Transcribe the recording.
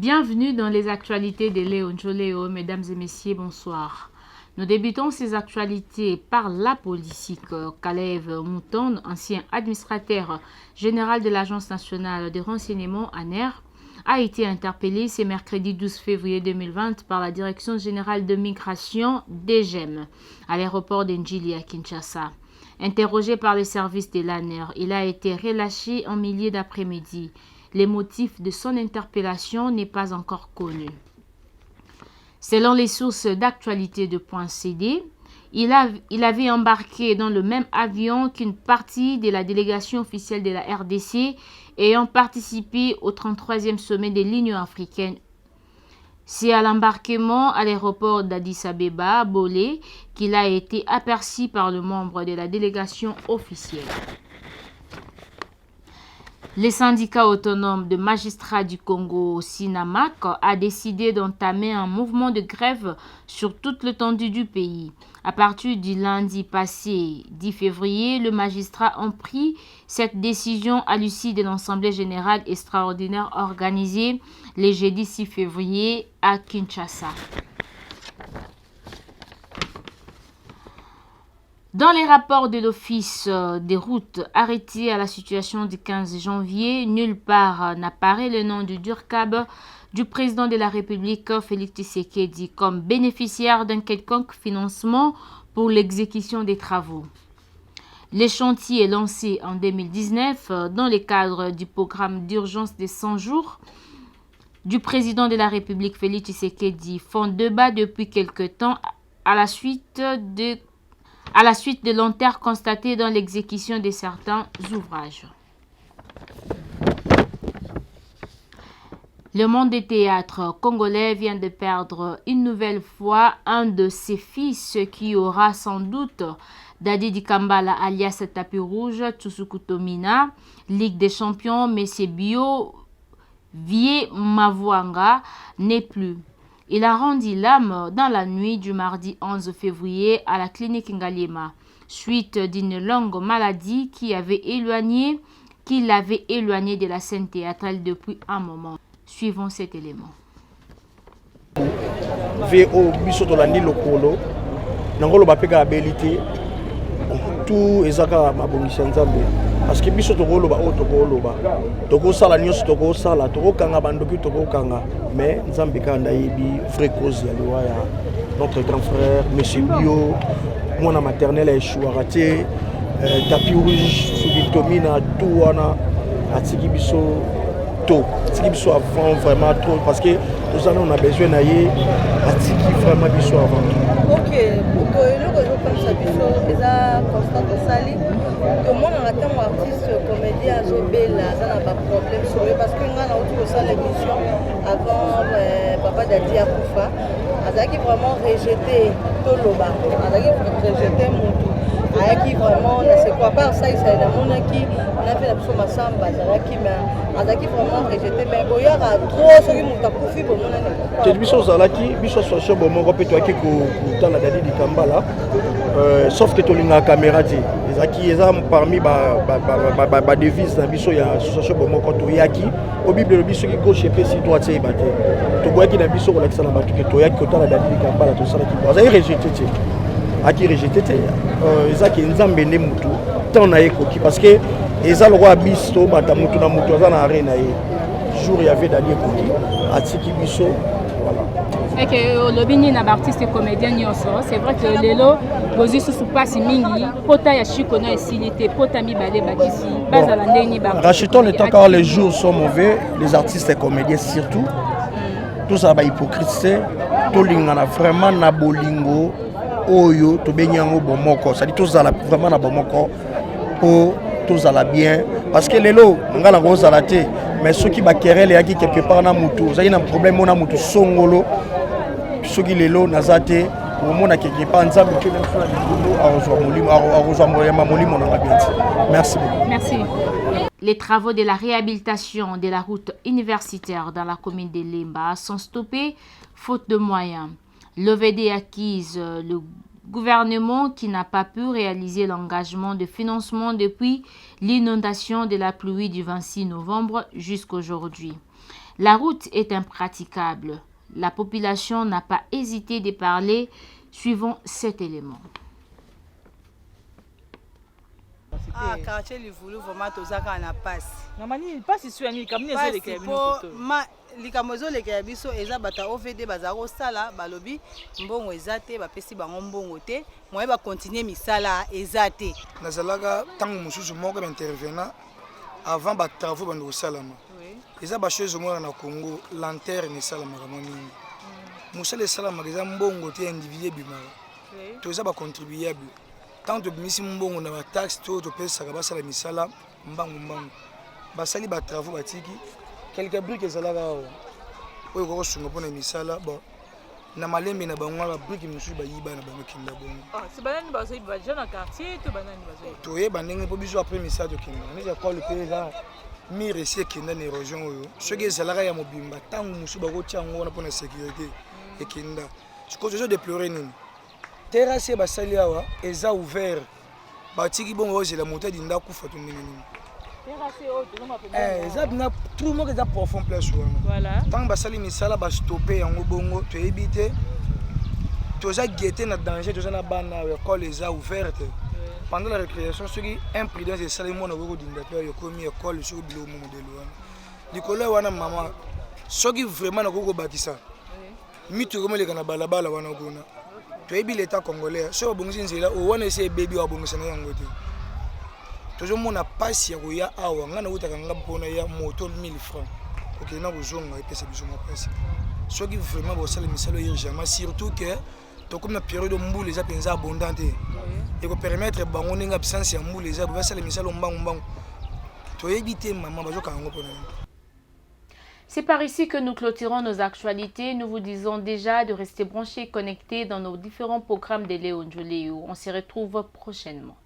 Bienvenue dans les actualités de Léon Joléo, mesdames et messieurs, bonsoir. Nous débutons ces actualités par la politique. Kalev Mouton, ancien administrateur général de l'Agence nationale de renseignement ANER, a été interpellé ce mercredi 12 février 2020 par la Direction générale de migration DGEM à l'aéroport d'Ndjili à Kinshasa. Interrogé par les services de l'ANER, il a été relâché en milieu d'après-midi. Les motifs de son interpellation n'est pas encore connu. Selon les sources d'actualité de .cd, il avait embarqué dans le même avion qu'une partie de la délégation officielle de la RDC ayant participé au 33e sommet de l'Union africaine. C'est à l'embarquement à l'aéroport d'Addis Abeba, Bolé, qu'il a été aperçu par le membre de la délégation officielle. Le syndicat autonome de magistrats du Congo, SINAMAC, a décidé d'entamer un mouvement de grève sur toute l'étendue du pays. À partir du lundi passé, 10 février, le magistrat a pris cette décision à l'issue de l'Assemblée générale extraordinaire organisée le jeudi 6 février à Kinshasa. Dans les rapports de l'Office des routes arrêtés à la situation du 15 janvier, nulle part n'apparaît le nom du DURCAB du président de la République, Félix Tshisekedi, comme bénéficiaire d'un quelconque financement pour l'exécution des travaux. Le chantier est lancé en 2019 dans le cadre du programme d'urgence des 100 jours du président de la République, Félix Tshisekedi, font débat depuis quelque temps à la suite de l'enterre constatée dans l'exécution de certains ouvrages. Le monde du théâtre congolais vient de perdre une nouvelle fois un de ses fils qui aura sans doute Dadi Dikambala alias Tapis Rouge, Tsusukutomina, Ligue des Champions, Messie Bio, Vie Mavwanga n'est plus. Il a rendu l'âme dans la nuit du mardi 11 février à la clinique Ngaliema, suite d'une longue maladie qui l'avait éloigné de la scène théâtrale depuis un moment. Suivons cet élément. VO biso tolandi lokolo nangolo bapeka abilité tout ezaka mabongisa nzambe parce que biso tokoloba o tokoloba tokosala nyonso tokosala tokokanga bandoki tokokanga mais nzambe kanda yebi vraie cause ya liwa ya notre grand frère monsieur Bio mwana maternel ya échouara te Tapis Rouge soki tomina tout wana atiki biso avant vraiment trop parce que nous on a besoin d'aller atiki vraiment biso avant. Ok, pour que le comme ça biso eza constant de sali tout le monde a tant artiste comédien Zobela ça n'a pas problème sur eux parce que on a autour ça l'émission avant papa Dadi Akufa azaki vraiment rejeté Toloba azaki rejeté Mutu ayaki vraiment ne sait quoi part ça il s'est demandé qui on a fait la personne Massamba azaki vraiment rejeté mais boya a trop soki Mutu akufi bon on a biso zalaki biso social bon moko pe toaki ko tala Dadi Dikambala sauf que tolinga caméra ti ezaki eza parmi ba devise na biso ya social bon moko to yaki au bible biso ki gauche pe si droite c'est baté to boyaki na biso ko lakisa na batu ke to yaki ko tala Dadi Dikambala to sala ki azaki rejeté ti aki rejeté te ezaki nzambe nde mutu tant na ekoki parce que eza le roi biso bata mutu na mutu aza na arena ye jour ya Dadi ekoki atiki biso voilà. Et que l'obini na artiste comédien nyoso c'est vrai que lelo bozi sous passe mingi pota ya chiko na esilité pota mi balé bakisi bazala ndeni ba rachetons le temps car les jours sont mauvais les artistes et comédiens surtout tout ça ba hypocrite to lingana vraiment na bolingo oyo to benyango bomoko ça dit tous à la vraiment na bomoko pour tous à la bien parce que lelo ngala ko zalate mais ceux qui ba querelle yaki quelque part na mutu ça y a un problème na mutu songolo ceux qui lelo nazate au monde quelque part nzambe que na fala libundo arozwa molimo na bien. Merci beaucoup. Merci. Les travaux de la réhabilitation de la route universitaire dans la commune de Lemba sont stoppés faute de moyens. L'OVD acquise le gouvernement qui n'a pas pu réaliser l'engagement de financement depuis l'inondation de la pluie du 26 novembre jusqu'aujourd'hui. La route est impraticable. La population n'a pas hésité de parler suivant cet élément. Ah, quartier Livulu, vraiment, tout ça, on a passé. Namani, pas si soigné, comme les autres qui likamozo leka biso eza bata OVD bazaro sala balobi mbongo ezate bapesi bango mbongo te moye ba continuer misala ezate nazalaka tango mususu moko intervenant avant ba travaux bando salama eza ba chose moko na Congo lanterne salama kama mingi musala salama eza mbongo te individuel bimaka to eza ba contribuable tant to misi mbongo na ba taxe to pesa ka basala misala mbangu basali ba travaux batiki quelques briques ezalaka oyo kosunga mpona misala bon na malembe na bango ba briques mosusu bayiba na bango kinda bongo c'est banani bazoyi ba jeune quartier to banani bazoyi toyeba ndenge mpo biso après misala tokinda neza kwa le pays là mire esi ekenda na érosion oyo soki ezalaka ya mobimba ntango mosusu bakotia yango wana mpona sécurité ekenda sikoyo tozo déplore nini terrasse basali awa eza ouvert batiki bongo ozela moto adinda akufa to ndenge nini eza bina tout moko eza profond place wana ntango basali misala bastope yango bongo toyebi te toza guete na danger toza na bana ekole eza ouverte pendant la récréation soki imprudence esali mwana kokodinda te yokomi ekole soki bilo modele wana likolo wana mama soki vraiment nakoki kobakisa mitu ekomeleka na balabala wana kuna toyebi l'état congolais soki babongisi nzela owana esi ebebi wabongisana yango te tozomona pasi ya koya awa nga nautaka nga mpona ya moto 1000 francs okenda kozonga epesa biso mapasi soki vraiment bosala misala urgemment surtout que tokomi na période mbula eza mpenza abondant te ekopermettre bango ndenge absence ya mbula eza basala misala mbangu toyebi te mama bazokanga yango mpona yango. C'est par ici que nous clôturons nos actualités. Nous vous disons déjà de rester branchés, connectés dans nos différents programmes de Léon Njoleo. On se retrouve prochainement.